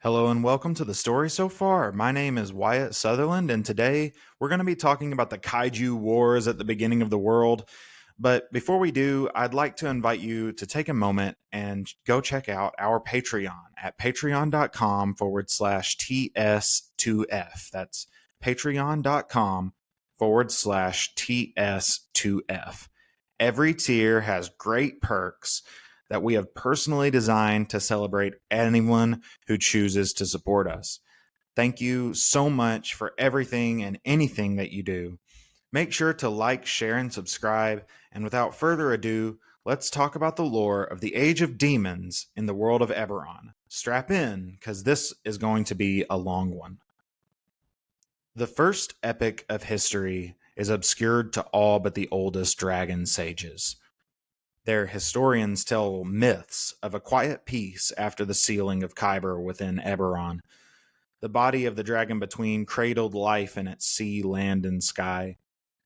Hello and welcome to the story so far. My name is Wyatt Sutherland, and today we're going to be talking about the kaiju wars at the beginning of the world. But before we do, I'd like to invite you to take a moment and go check out our Patreon at patreon.com/TS2F. That's patreon.com/TS2F. Every tier has great perks that we have personally designed to celebrate anyone who chooses to support us. Thank you so much for everything and anything that you do. Make sure to like, share, and subscribe. And without further ado, let's talk about the lore of the Age of Demons in the world of Eberron. Strap in, because this is going to be a long one. The first epic of history is obscured to all but the oldest dragon sages. Their historians tell myths of a quiet peace after the sealing of Kyber within Eberron. The body of the dragon between cradled life in its sea, land, and sky.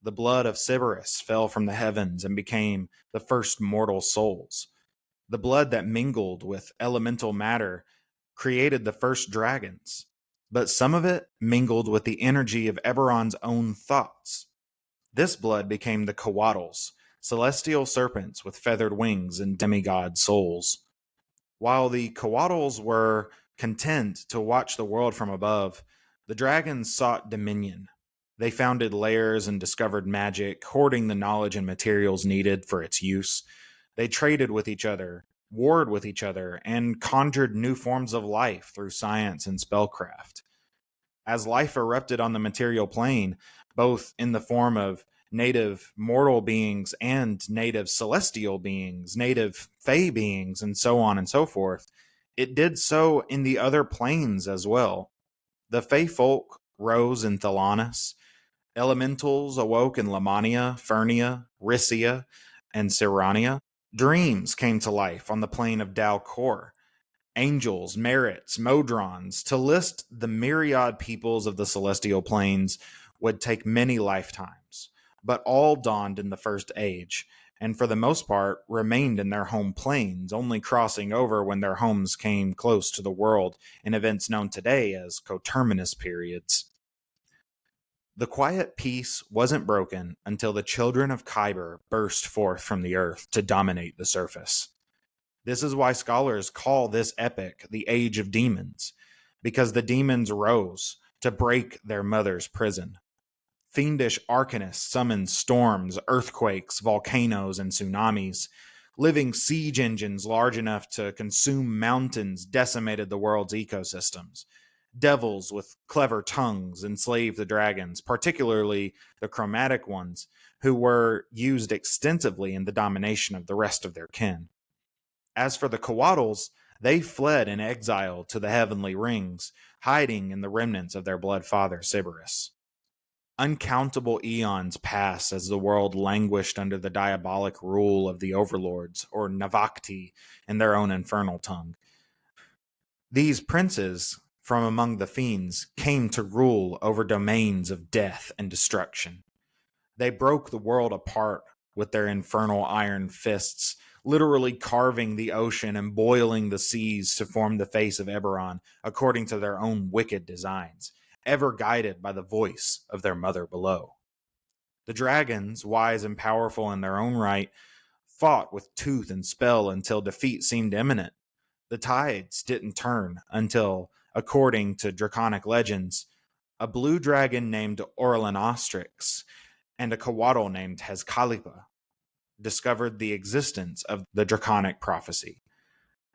The blood of Sybaris fell from the heavens and became the first mortal souls. The blood that mingled with elemental matter created the first dragons, but some of it mingled with the energy of Eberron's own thoughts. This blood became the Coatls, celestial serpents with feathered wings and demigod souls. While the Coatls were content to watch the world from above, the dragons sought dominion. They founded lairs and discovered magic, hoarding the knowledge and materials needed for its use. They traded with each other, warred with each other, and conjured new forms of life through science and spellcraft. As life erupted on the material plane, both in the form of native mortal beings and native celestial beings, native fey beings, and so on and so forth, it did so in the other planes as well. The fey folk rose in Thelanis. Elementals awoke in Lamania, Fernia, Rissia, and Sirania. Dreams came to life on the plane of Dalcor. Angels, merits, modrons, to list the myriad peoples of the celestial planes would take many lifetimes, but all dawned in the first age, and for the most part remained in their home planes, only crossing over when their homes came close to the world in events known today as coterminous periods. The quiet peace wasn't broken until the children of Kyber burst forth from the earth to dominate the surface. This is why scholars call this epic the Age of Demons, because the demons rose to break their mother's prison. Fiendish arcanists summoned storms, earthquakes, volcanoes, and tsunamis. Living siege engines large enough to consume mountains decimated the world's ecosystems. Devils with clever tongues enslaved the dragons, particularly the chromatic ones, who were used extensively in the domination of the rest of their kin. As for the Coatls, they fled in exile to the heavenly rings, hiding in the remnants of their blood father Sybaris. Uncountable eons passed as the world languished under the diabolic rule of the overlords, or Navakti, in their own infernal tongue. These princes from among the fiends came to rule over domains of death and destruction. They broke the world apart with their infernal iron fists, literally carving the ocean and boiling the seas to form the face of Eberron according to their own wicked designs, ever guided by the voice of their mother below. The dragons, wise and powerful in their own right, fought with tooth and spell until defeat seemed imminent. The tides didn't turn until, according to draconic legends, a blue dragon named Orlanostrix and a Coatl named Hezcalipa discovered the existence of the draconic prophecy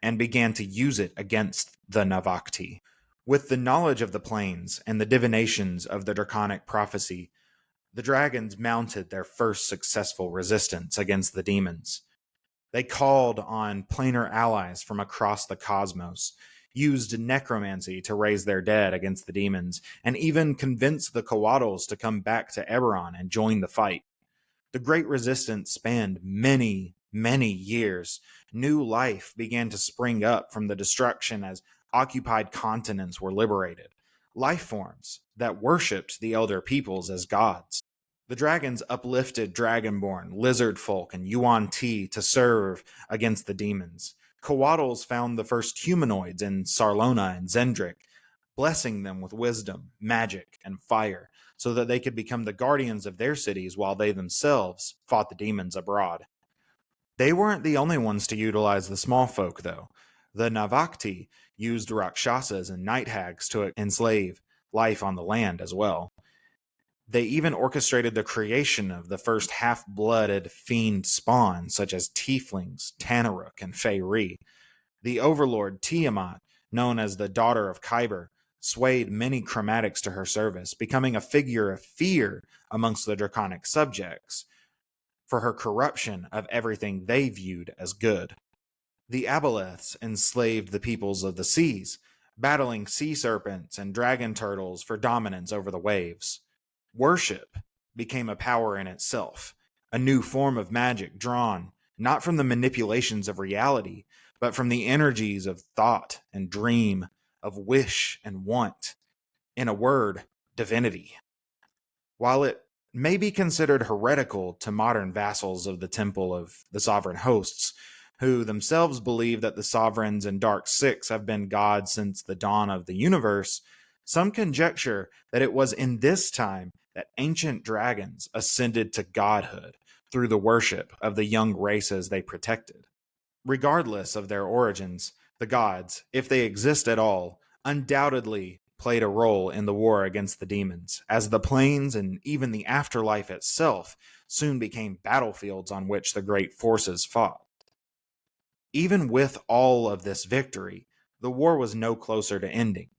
and began to use it against the Navakti. With the knowledge of the planes and the divinations of the draconic prophecy, the dragons mounted their first successful resistance against the demons. They called on planar allies from across the cosmos, used necromancy to raise their dead against the demons, and even convinced the Coatls to come back to Eberron and join the fight. The Great Resistance spanned many, many years. New life began to spring up from the destruction as occupied continents were liberated. Life forms that worshipped the elder peoples as gods. The dragons uplifted Dragonborn, Lizard Folk, and Yuan Ti to serve against the demons, Coatls found the first humanoids in Sarlona and Zendrick, blessing them with wisdom, magic, and fire, so that they could become the guardians of their cities while they themselves fought the demons abroad. They weren't the only ones to utilize the small folk, though. The Navakti used Rakshasas and night hags to enslave life on the land as well. They even orchestrated the creation of the first half-blooded fiend spawn, such as tieflings, Tanaruk, and Feyre. The overlord Tiamat, known as the daughter of Kyber, swayed many chromatics to her service, becoming a figure of fear amongst the draconic subjects for her corruption of everything they viewed as good. The aboleths enslaved the peoples of the seas, battling sea serpents and dragon turtles for dominance over the waves. Worship became a power in itself, a new form of magic drawn not from the manipulations of reality, but from the energies of thought and dream, of wish and want. In a word, divinity. While it may be considered heretical to modern vassals of the temple of the sovereign hosts, who themselves believe that the sovereigns and Dark Six have been gods since the dawn of the universe, some conjecture that it was in this time that ancient dragons ascended to godhood through the worship of the young races they protected. Regardless of their origins, the gods, if they exist at all, undoubtedly played a role in the war against the demons, as the planes and even the afterlife itself soon became battlefields on which the great forces fought. Even with all of this victory, the war was no closer to ending.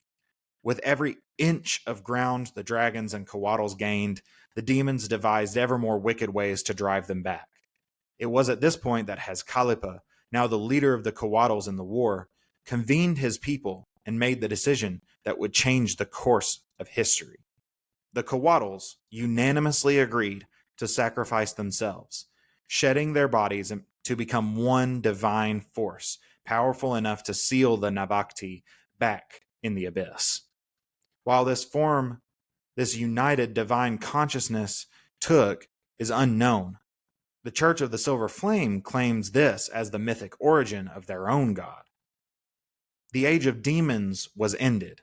With every inch of ground the dragons and Coatls gained, the demons devised ever more wicked ways to drive them back. It was at this point that Hazkalipa, now the leader of the Coatls in the war, convened his people and made the decision that would change the course of history. The Coatls unanimously agreed to sacrifice themselves, shedding their bodies to become one divine force, powerful enough to seal the Navakti back in the abyss. While this united divine consciousness took is unknown. The Church of the Silver Flame claims this as the mythic origin of their own god. The Age of Demons was ended,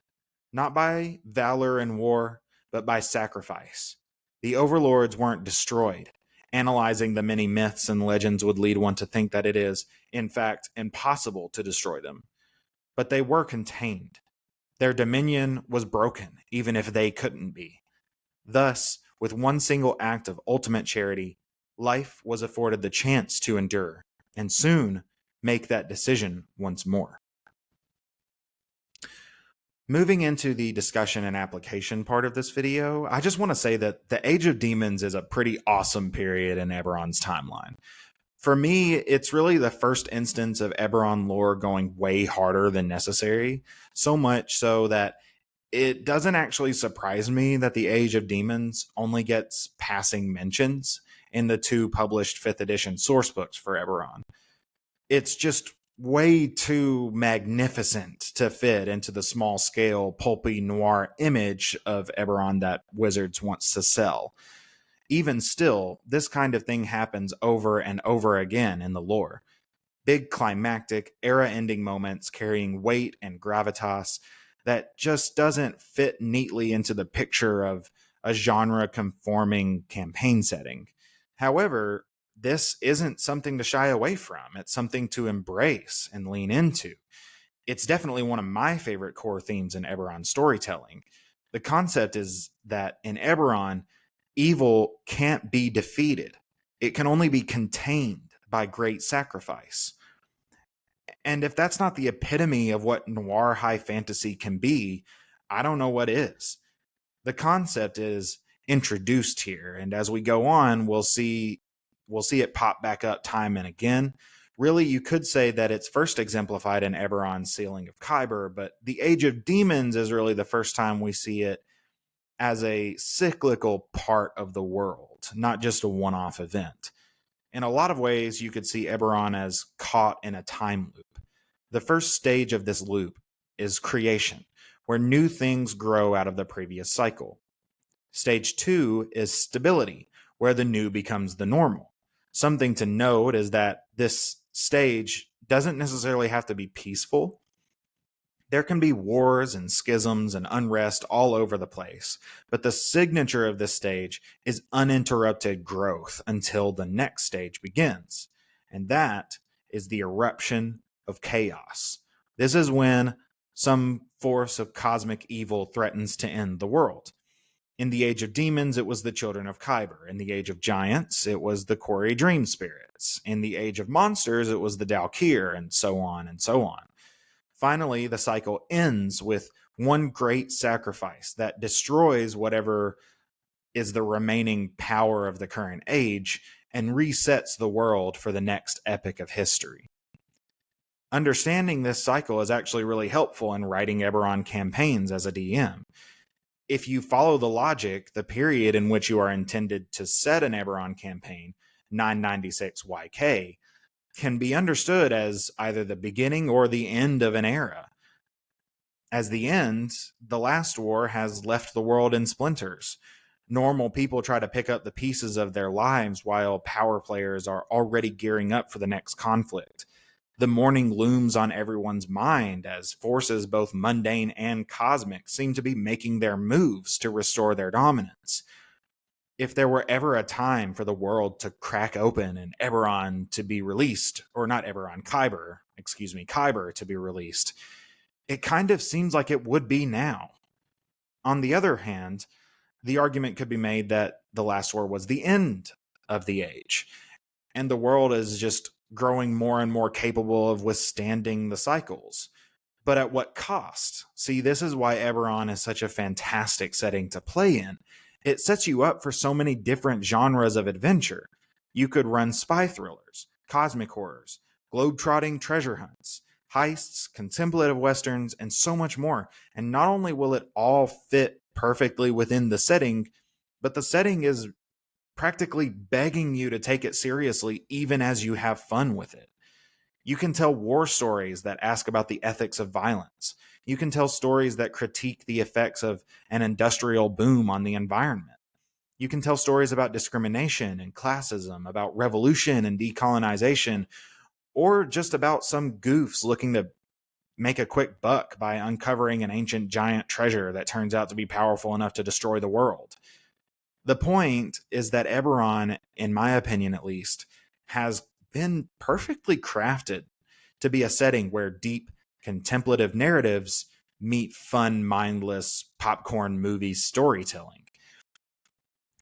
not by valor and war, but by sacrifice. The overlords weren't destroyed. Analyzing the many myths and legends would lead one to think that it is, in fact, impossible to destroy them. But they were contained. Their dominion was broken, even if they couldn't be. Thus, with one single act of ultimate charity, life was afforded the chance to endure, and soon make that decision once more. Moving into the discussion and application part of this video, I just want to say that the Age of Demons is a pretty awesome period in Eberron's timeline. For me, it's really the first instance of Eberron lore going way harder than necessary, so much so that it doesn't actually surprise me that the Age of Demons only gets passing mentions in the two published 5th edition sourcebooks for Eberron. It's just way too magnificent to fit into the small-scale, pulpy noir image of Eberron that Wizards wants to sell. Even still, this kind of thing happens over and over again in the lore. Big climactic, era-ending moments carrying weight and gravitas that just doesn't fit neatly into the picture of a genre-conforming campaign setting. However, this isn't something to shy away from. It's something to embrace and lean into. It's definitely one of my favorite core themes in Eberron storytelling. The concept is that in Eberron, evil can't be defeated. It can only be contained by great sacrifice. And if that's not the epitome of what noir high fantasy can be, I don't know what is. The concept is introduced here, and as we go on, we'll see it pop back up time and again. Really, you could say that it's first exemplified in Eberron's Sealing of Kyber, but the Age of Demons is really the first time we see it as a cyclical part of the world, not just a one-off event. In a lot of ways, you could see Eberron as caught in a time loop. The first stage of this loop is creation, where new things grow out of the previous cycle. Stage 2 is stability, where the new becomes the normal. Something to note is that this stage doesn't necessarily have to be peaceful. There can be wars and schisms and unrest all over the place, but the signature of this stage is uninterrupted growth until the next stage begins, and that is the eruption of chaos. This is when some force of cosmic evil threatens to end the world. In the Age of Demons, it was the Children of Kyber. In the Age of Giants, it was the Quarry Dream Spirits. In the Age of Monsters, it was the Dalkir, and so on and so on. Finally, the cycle ends with one great sacrifice that destroys whatever is the remaining power of the current age and resets the world for the next epic of history. Understanding this cycle is actually really helpful in writing Eberron campaigns as a DM. If you follow the logic, the period in which you are intended to set an Eberron campaign, 996 YK, can be understood as either the beginning or the end of an era. As the end, the last war has left the world in splinters. Normal people try to pick up the pieces of their lives while power players are already gearing up for the next conflict. The morning looms on everyone's mind as forces both mundane and cosmic seem to be making their moves to restore their dominance. If there were ever a time for the world to crack open and Eberron to be released, or not Eberron, Kyber to be released, it kind of seems like it would be now. On the other hand, the argument could be made that the last war was the end of the age, and the world is just growing more and more capable of withstanding the cycles. But at what cost? See, this is why Eberron is such a fantastic setting to play in. It sets you up for so many different genres of adventure. You could run spy thrillers, cosmic horrors, globe-trotting treasure hunts, heists, contemplative westerns, and so much more. And not only will it all fit perfectly within the setting, but the setting is practically begging you to take it seriously even as you have fun with it. You can tell war stories that ask about the ethics of violence. You can tell stories that critique the effects of an industrial boom on the environment. You can tell stories about discrimination and classism, about revolution and decolonization, or just about some goofs looking to make a quick buck by uncovering an ancient giant treasure that turns out to be powerful enough to destroy the world. The point is that Eberron, in my opinion at least, has been perfectly crafted to be a setting where deep, contemplative narratives meet fun, mindless, popcorn movie storytelling.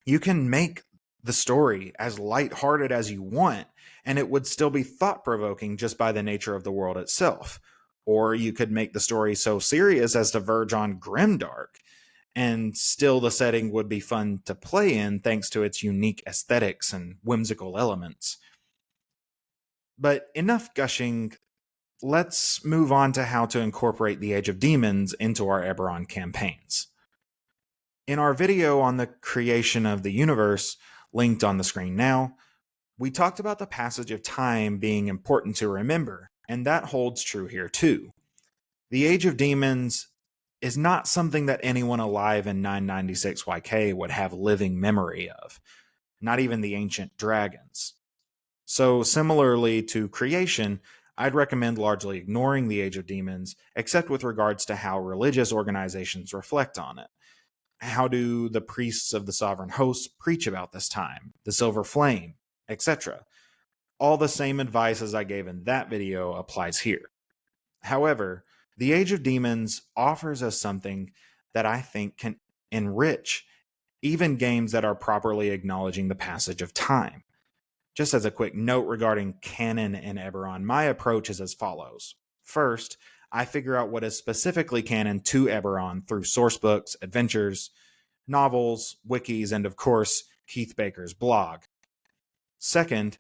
You can make the story as lighthearted as you want, and it would still be thought-provoking just by the nature of the world itself. Or you could make the story so serious as to verge on grimdark, and still the setting would be fun to play in thanks to its unique aesthetics and whimsical elements. But enough gushing, let's move on to how to incorporate the Age of Demons into our Eberron campaigns. In our video on the creation of the universe, linked on the screen now, we talked about the passage of time being important to remember, and that holds true here too. The Age of Demons is not something that anyone alive in 996 YK would have living memory of, not even the ancient dragons. So similarly to creation, I'd recommend largely ignoring the Age of Demons, except with regards to how religious organizations reflect on it. How do the priests of the sovereign host preach about this time, the silver flame, etc.? All the same advice as I gave in that video applies here. However, the Age of Demons offers us something that I think can enrich even games that are properly acknowledging the passage of time. Just as a quick note regarding canon in Eberron, my approach is as follows. First, I figure out what is specifically canon to Eberron through sourcebooks, adventures, novels, wikis, and of course, Keith Baker's blog. Second,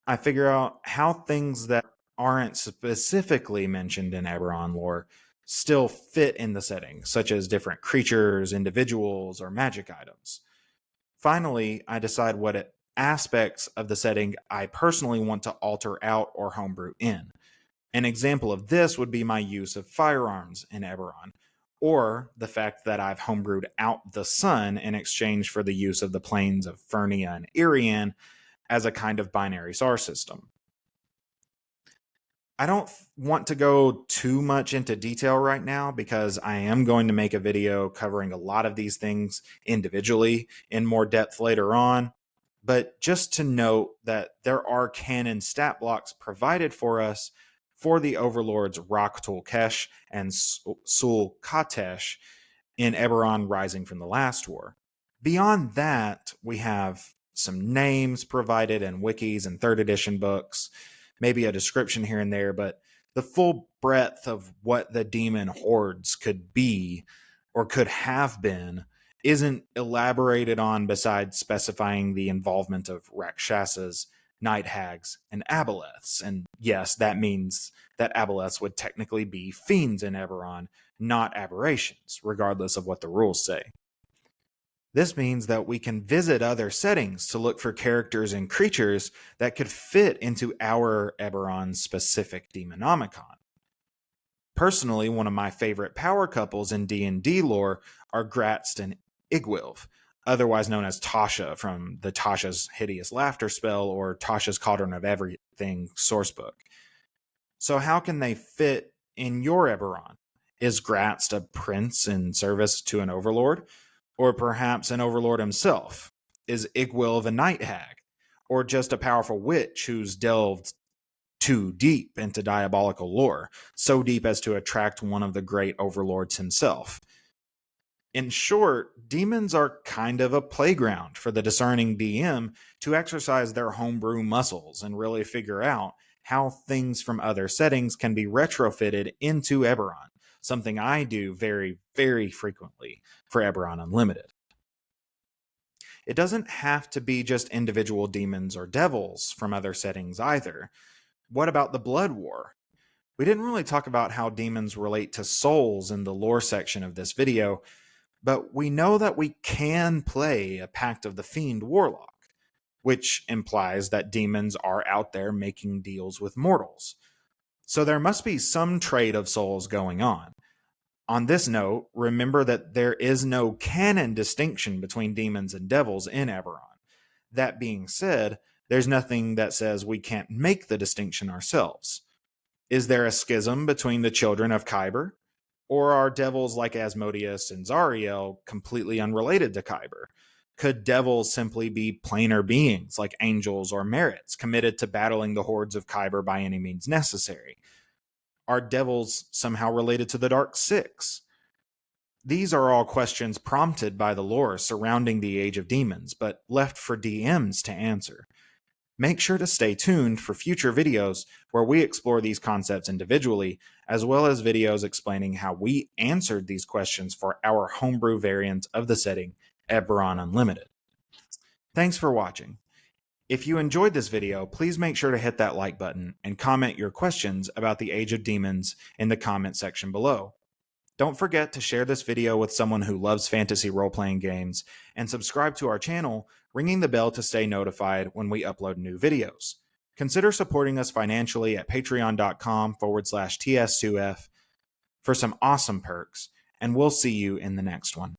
I figure out how things that aren't specifically mentioned in Eberron lore still fit in the setting, such as different creatures, individuals, or magic items. Finally, I decide what aspects of the setting I personally want to alter out or homebrew in. An example of this would be my use of firearms in Eberron, or the fact that I've homebrewed out the sun in exchange for the use of the planes of Fernia and Irian as a kind of binary star system. I don't want to go too much into detail right now because I am going to make a video covering a lot of these things individually in more depth later on. But just to note that there are canon stat blocks provided for us for the overlords Raktul Kesh and Sul Katesh in Eberron Rising from the Last War. Beyond that, we have some names provided in wikis and third edition books, maybe a description here and there, but the full breadth of what the demon hordes could be or could have been isn't elaborated on besides specifying the involvement of Rakshasas, night hags, and aboleths. And yes, that means that aboleths would technically be fiends in Eberron, not aberrations, regardless of what the rules say. This means that we can visit other settings to look for characters and creatures that could fit into our Eberron-specific demonomicon. Personally, one of my favorite power couples in D&D lore are Gratst and Igwilv, otherwise known as Tasha from the Tasha's Hideous Laughter spell or Tasha's Cauldron of Everything sourcebook. So how can they fit in your Eberron? Is Gratst a prince in service to an overlord? Or perhaps an overlord himself? Is Igwilv a night hag? Or just a powerful witch who's delved too deep into diabolical lore, so deep as to attract one of the great overlords himself? In short, demons are kind of a playground for the discerning DM to exercise their homebrew muscles and really figure out how things from other settings can be retrofitted into Eberron, something I do very, very frequently for Eberron Unlimited. It doesn't have to be just individual demons or devils from other settings either. What about the Blood War? We didn't really talk about how demons relate to souls in the lore section of this video, but we know that we can play a Pact of the Fiend warlock, which implies that demons are out there making deals with mortals. So there must be some trade of souls going on. On this note, remember that there is no canon distinction between demons and devils in Eberron. That being said, there's nothing that says we can't make the distinction ourselves. Is there a schism between the children of Kyber? Or are devils like Asmodeus and Zariel completely unrelated to Kyber? Could devils simply be planar beings like angels or merits committed to battling the hordes of Kyber by any means necessary? Are devils somehow related to the Dark Six? These are all questions prompted by the lore surrounding the Age of Demons, but left for DMs to answer. Make sure to stay tuned for future videos where we explore these concepts individually, as well as videos explaining how we answered these questions for our homebrew variant of the setting, Eberron Unlimited. Thanks for watching. If you enjoyed this video, please make sure to hit that like button and comment your questions about the Age of Demons in the comment section below. Don't forget to share this video with someone who loves fantasy role-playing games, and subscribe to our channel, ringing the bell to stay notified when we upload new videos. Consider supporting us financially at patreon.com/TS2F for some awesome perks, and we'll see you in the next one.